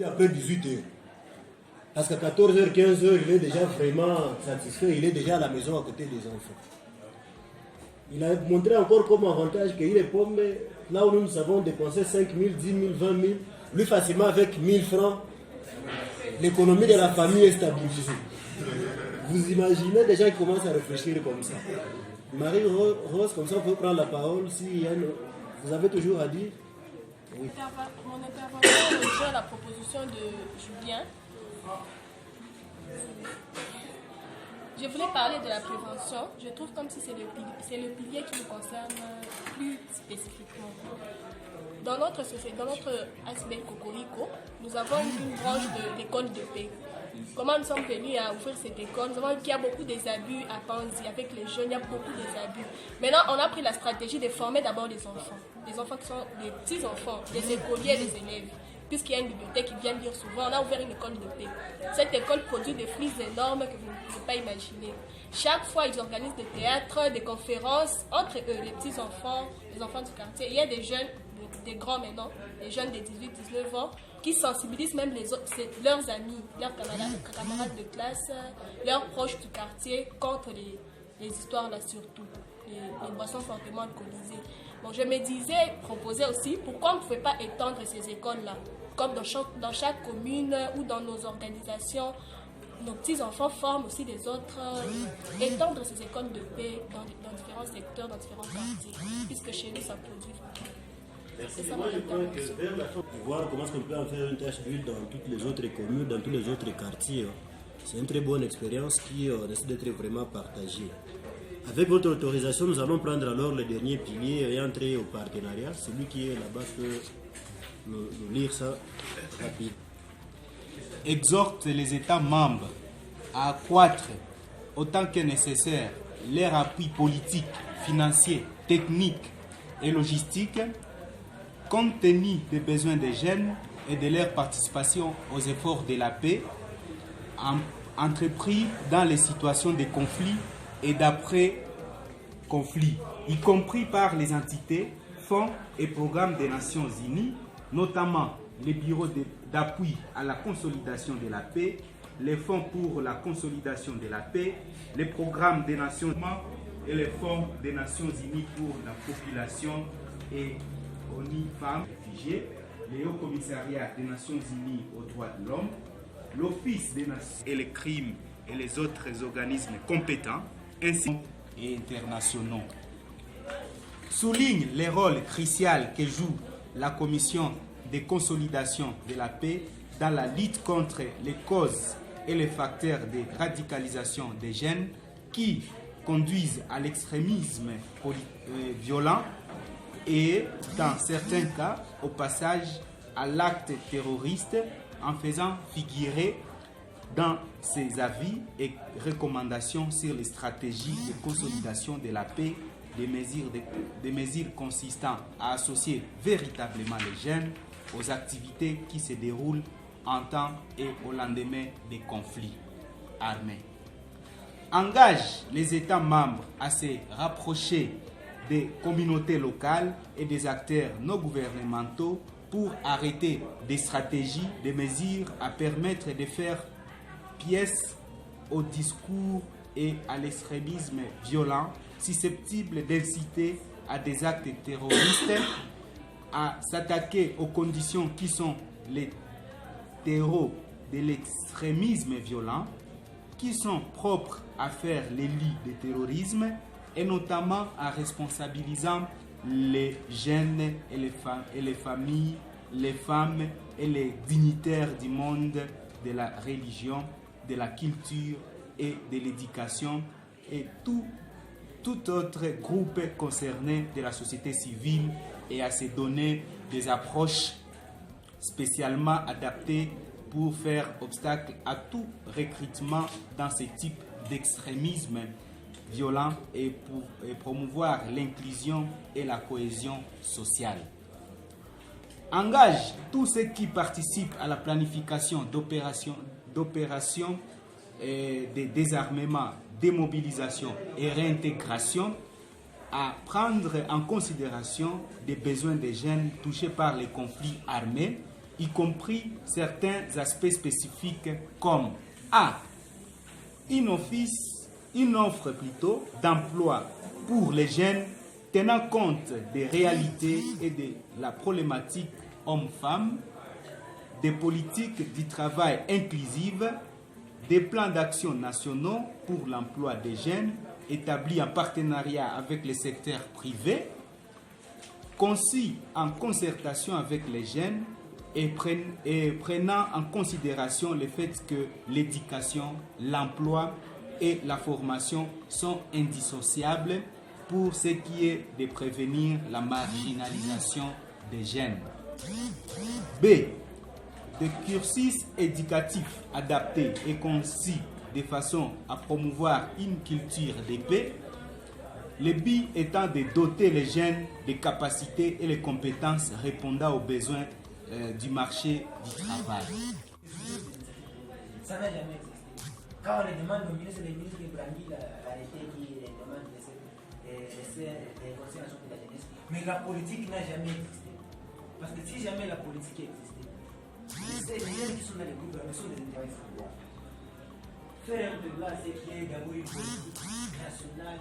Après 18 heures. Parce qu'à 14h, 15h, il est déjà vraiment satisfait, il est déjà à la maison à côté des enfants. Il a montré encore comme avantage qu'il est pommes, là où nous savons dépenser 5 000, 10 000, 20 000, lui facilement avec 1000 francs, l'économie de la famille est stabilisée. Vous imaginez déjà qu'il commence à réfléchir comme ça. Marie-Rose, comme ça, on peut prendre la parole. Si vous avez toujours à dire. Oui. Mon intervention rejoint la proposition de Julien. Je voulais parler de la prévention. Je trouve comme si c'est le pilier qui nous concerne plus spécifiquement. Dans notre société, dans notre aspect Cocorico, nous avons une branche de l'école de paix. Comment nous sommes venus à ouvrir cette école? Nous avons vu qu'il y a beaucoup des abus à Panzi. Avec les jeunes, il y a beaucoup des abus. Maintenant, on a pris la stratégie de former d'abord des enfants. Des enfants qui sont des petits-enfants, des écoliers, des élèves. Puisqu'il y a une bibliothèque qui vient dire souvent, on a ouvert une école de paix. Cette école produit des fruits énormes que vous ne pouvez pas imaginer. Chaque fois, ils organisent des théâtres, des conférences entre eux, les petits-enfants, les enfants du quartier. Il y a des jeunes, des grands maintenant, des jeunes de 18-19 ans, qui sensibilisent même leurs amis, leurs camarades de classe, leurs proches du quartier contre les histoires là surtout, les boissons fortement alcoolisées. Bon, je me disais, proposais aussi, pourquoi on ne pouvait pas étendre ces écoles-là, comme dans chaque commune ou dans nos organisations, nos petits-enfants forment aussi des autres, étendre ces écoles de paix dans différents secteurs, dans différents quartiers, puisque chez nous ça produit. Moi, je crois que vers la fin, voir comment on peut en faire une tâche d'huile dans toutes les autres communes, dans tous les autres quartiers, c'est une très bonne expérience qui risque d'être vraiment partagée. Avec votre autorisation, nous allons prendre alors le dernier pilier et entrer au partenariat. Celui qui est là-bas peut nous lire ça rapide. Exhorte les États membres à accroître autant que nécessaire leur appui politique, financier, technique et logistique compte tenu des besoins des jeunes et de leur participation aux efforts de la paix entrepris dans les situations de conflit et d'après-conflit, y compris par les entités, fonds et programmes des Nations Unies, notamment les bureaux d'appui à la consolidation de la paix, les fonds pour la consolidation de la paix, les programmes des Nations Unies et les fonds des Nations Unies pour la population et ONU Femmes réfugiées, le Haut Commissariat des Nations Unies aux droits de l'homme, l'Office des Nations et les crimes et les autres organismes compétents, ainsi et internationaux. Souligne les rôles cruciaux que joue la Commission de consolidation de la paix dans la lutte contre les causes et les facteurs de radicalisation des jeunes qui conduisent à l'extrémisme violent et, dans certains cas, au passage à l'acte terroriste, en faisant figurer dans ses avis et recommandations sur les stratégies de consolidation de la paix des mesures consistant à associer véritablement les jeunes aux activités qui se déroulent en temps et au lendemain des conflits armés. Engage les États membres à se rapprocher des communautés locales et des acteurs non gouvernementaux pour arrêter des stratégies, des mesures à permettre de faire pièce au discours et à l'extrémisme violent susceptible d'inciter à des actes terroristes, à s'attaquer aux conditions qui sont les terreaux de l'extrémisme violent, qui sont propres à faire les lits de terrorisme, et notamment en responsabilisant les jeunes et les familles, les femmes et les dignitaires du monde de la religion, de la culture et de l'éducation et tout autre groupe concerné de la société civile, et à se donner des approches spécialement adaptées pour faire obstacle à tout recrutement dans ce type d'extrémisme violent et promouvoir l'inclusion et la cohésion sociale. Engage tous ceux qui participent à la planification d'opérations de désarmement, démobilisation et réintégration à prendre en considération les besoins des jeunes touchés par les conflits armés, y compris certains aspects spécifiques comme A. Une offre plutôt d'emploi pour les jeunes tenant compte des réalités et de la problématique hommes-femmes, des politiques du travail inclusives, des plans d'action nationaux pour l'emploi des jeunes établis en partenariat avec le secteur privé, conçus en concertation avec les jeunes et prenant en considération le fait que l'éducation, l'emploi et la formation sont indissociables pour ce qui est de prévenir la marginalisation des jeunes. B. Des cursus éducatifs adaptés et conçus de façon à promouvoir une culture de paix. Le but étant de doter les jeunes des capacités et les compétences répondant aux besoins du marché du travail. Ça n'a jamais existé. Quand on les demande au ministre, les ministres qui brandit l'arrêté qui demande des consignations de la jeunesse. Mais la politique n'a jamais existé. Parce que si jamais la politique existait, les jeunes qui sont dans les groupes sont des intéressants. Faire un peu là, c'est qu'il y ait d'abord une politique nationale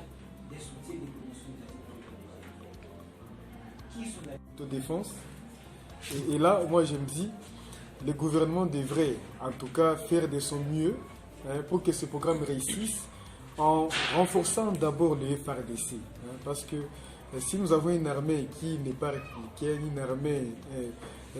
de soutien des promotions de la qui sont dans l'autodéfense. Et là, moi je me dis, le gouvernement devrait en tout cas faire de son mieux pour que ce programme réussisse en renforçant d'abord le FARDC. Parce que si nous avons une armée qui n'est pas républicaine, une armée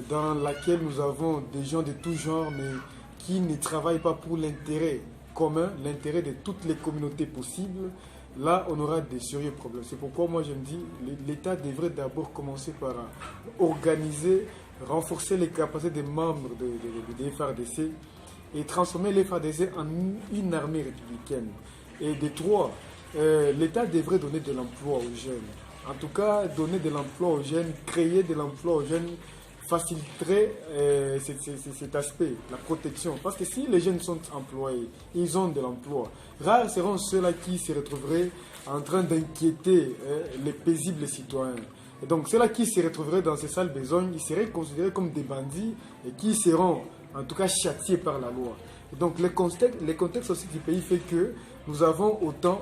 dans laquelle nous avons des gens de tout genre, mais qui ne travaillent pas pour l'intérêt commun, l'intérêt de toutes les communautés possibles, là on aura des sérieux problèmes. C'est pourquoi moi je me dis, l'État devrait d'abord commencer par organiser, renforcer les capacités des membres de FARDC et transformer les FARDC en une armée républicaine. Et de trois, l'État devrait donner de l'emploi aux jeunes. En tout cas, donner de l'emploi aux jeunes, créer de l'emploi aux jeunes, faciliterait cet aspect, la protection. Parce que si les jeunes sont employés, ils ont de l'emploi, rares seront ceux-là qui se retrouveraient en train d'inquiéter les paisibles citoyens. Et donc ceux-là qui se retrouveraient dans ces sales besognes, ils seraient considérés comme des bandits et qui seront en tout cas châtiés par la loi. Et donc le contexte aussi du pays fait que nous avons autant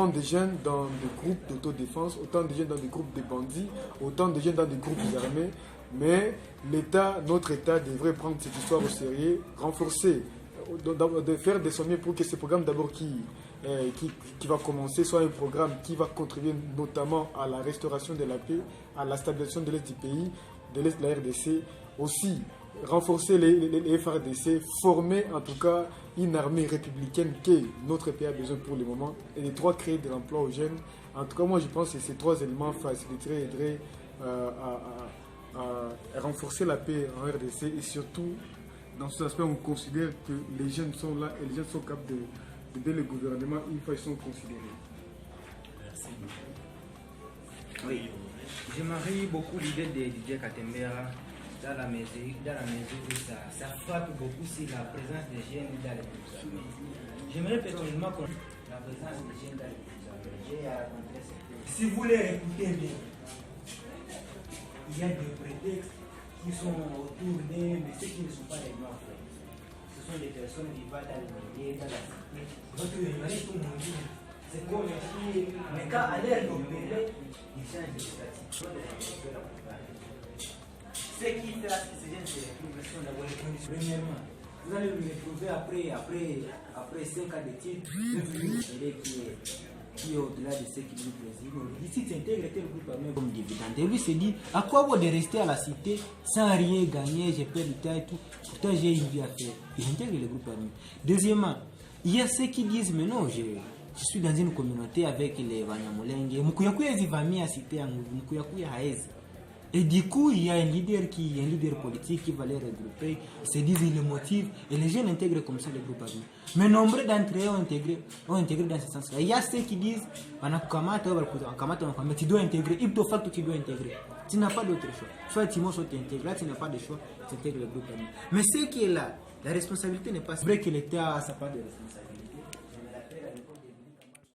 de jeunes dans des groupes d'autodéfense, autant de jeunes dans des groupes de bandits, autant de jeunes dans des groupes armés. Mais notre État devrait prendre cette histoire au sérieux, renforcer, de faire de son mieux pour que ce programme d'abord qui va commencer soit un programme qui va contribuer notamment à la restauration de la paix, à la stabilisation de l'Est du pays, de l'Est de la RDC, aussi renforcer les FARDC, former en tout cas une armée républicaine que notre pays a besoin pour le moment, et les trois, créer de l'emploi aux jeunes. En tout cas, moi je pense que ces trois éléments faciliteraient, aideraient à renforcer la paix en RDC, et surtout dans cet aspect on considère que les jeunes sont là et les jeunes sont capables d'aider le gouvernement une fois qu'ils sont considérés. Merci. Oui, je marie beaucoup l'idée de Didier Katembera dans la mesure où ça frappe beaucoup sur la présence des jeunes dans les groupes armés. J'aimerais personnellement qu'on la présence des jeunes dans les groupes armés. J'ai rencontré certains. Si vous les écoutez bien, il y a des prétextes qui sont autour d'eux, mais ceux qui ne sont pas les blancs. Ce sont des personnes qui vont dans les milieux, dans la cité. Votre humaniste tout le monde, c'est comme si, mais quand à l'air d'opérer, ils changent de statut. Ce qui fait ces jeunes, c'est la progression d'avoir les conditions. Premièrement, vous allez le retrouver après 5 ans d'études, qui est au-delà de ce qui lui plaisir. Ici, tu intègres tel groupe armé comme dividende. Et lui se dit, à quoi vaut de rester à la cité sans rien gagner, j'ai perdu du temps et tout. Pourtant, j'ai une vie à faire. Il intègre le groupe armé. Deuxièmement, il y a ceux qui disent, mais non, je suis dans une communauté avec les Vanyamolengue. Mukuyakuya Zivami à cité, Mukuyakuya Haez. Et du coup, il y a un leader politique qui va les regrouper, se disent, ils le motivent, et les jeunes intègrent comme ça le groupe armé. Mais nombreux d'entre eux ont intégré dans ce sens-là. Il y a ceux qui disent, tu dois intégrer, ipto facto tu dois intégrer. Tu n'as pas d'autre choix. Soit tu montes, soit tu intègres. Là, tu n'as pas de choix, tu intègres le groupe armé. Mais ce qui est là, la responsabilité n'est pas vrai que l'État a sa part de responsabilité.